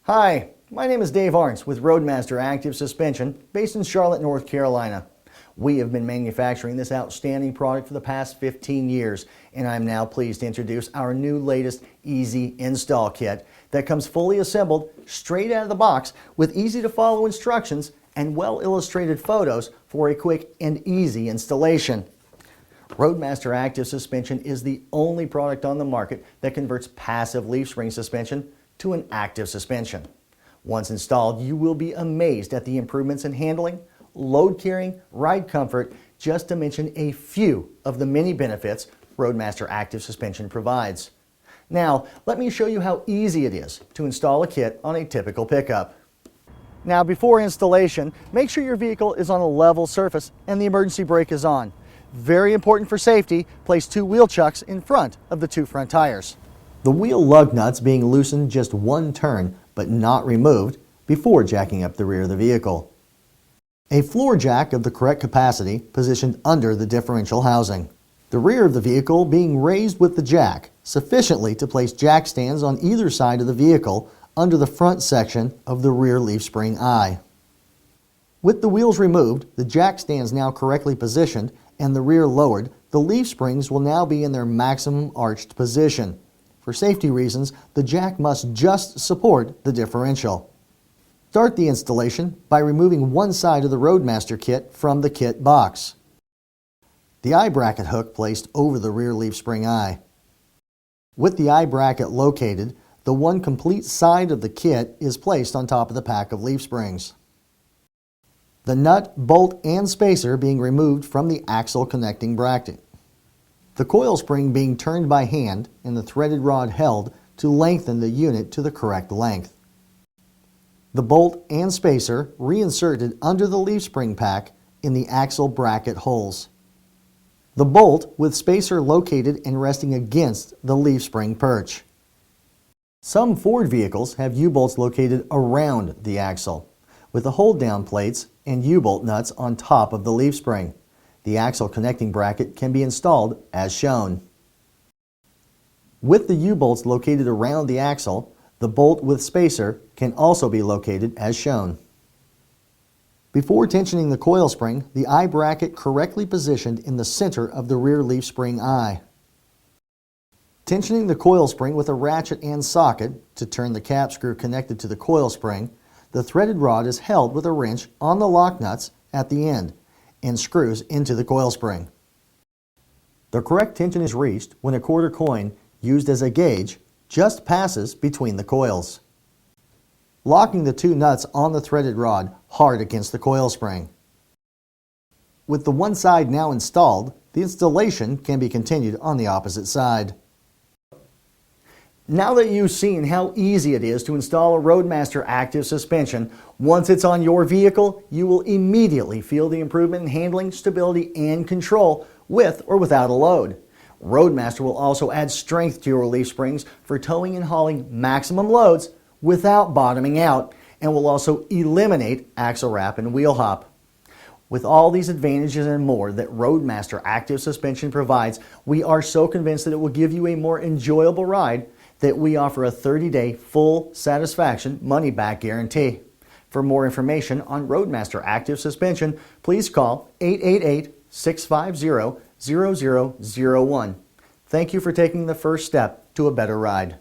Hi, my name is Dave Arntz with Roadmaster Active Suspension based in Charlotte, North Carolina. We have been manufacturing this outstanding product for the past 15 years, and I'm now pleased to introduce our new latest easy install kit that comes fully assembled straight out of the box with easy to follow instructions and well illustrated photos for a quick and easy installation. Roadmaster Active Suspension is the only product on the market that converts passive leaf spring suspension to an active suspension. Once installed, you will be amazed at the improvements in handling, load carrying, ride comfort, just to mention a few of the many benefits Roadmaster Active Suspension provides. Now, let me show you how easy it is to install a kit on a typical pickup. Now, before installation, make sure your vehicle is on a level surface and the emergency brake is on. Very important for safety, place 2 wheel chucks in front of the 2 front tires. The wheel lug nuts being loosened just 1 turn, but not removed, before jacking up the rear of the vehicle. A floor jack of the correct capacity positioned under the differential housing. The rear of the vehicle being raised with the jack, sufficiently to place jack stands on either side of the vehicle under the front section of the rear leaf spring eye. With the wheels removed, the jack stands now correctly positioned and the rear lowered, the leaf springs will now be in their maximum arched position. For safety reasons, the jack must just support the differential. Start the installation by removing one side of the Roadmaster kit from the kit box. The eye bracket hook placed over the rear leaf spring eye. With the eye bracket located, the one complete side of the kit is placed on top of the pack of leaf springs. The nut, bolt, and spacer being removed from the axle connecting bracket. The coil spring being turned by hand and the threaded rod held to lengthen the unit to the correct length. The bolt and spacer reinserted under the leaf spring pack in the axle bracket holes. The bolt with spacer located and resting against the leaf spring perch. Some Ford vehicles have U-bolts located around the axle, with the hold-down plates and U-bolt nuts on top of the leaf spring. The axle connecting bracket can be installed as shown. With the U-bolts located around the axle, the bolt with spacer can also be located as shown. Before tensioning the coil spring, the eye bracket correctly positioned in the center of the rear leaf spring eye. Tensioning the coil spring with a ratchet and socket to turn the cap screw connected to the coil spring, the threaded rod is held with a wrench on the lock nuts at the end and screws into the coil spring. The correct tension is reached when a quarter coin, used as a gauge, just passes between the coils. Locking the 2 nuts on the threaded rod hard against the coil spring. With the one side now installed, the installation can be continued on the opposite side. Now that you've seen how easy it is to install a Roadmaster Active Suspension, once it's on your vehicle, you will immediately feel the improvement in handling, stability, and control with or without a load. Roadmaster will also add strength to your leaf springs for towing and hauling maximum loads without bottoming out, and will also eliminate axle wrap and wheel hop. With all these advantages and more that Roadmaster Active Suspension provides, we are so convinced that it will give you a more enjoyable ride that we offer a 30-day full satisfaction money-back guarantee. For more information on Roadmaster Active Suspension, please call 888-650-0001. Thank you for taking the first step to a better ride.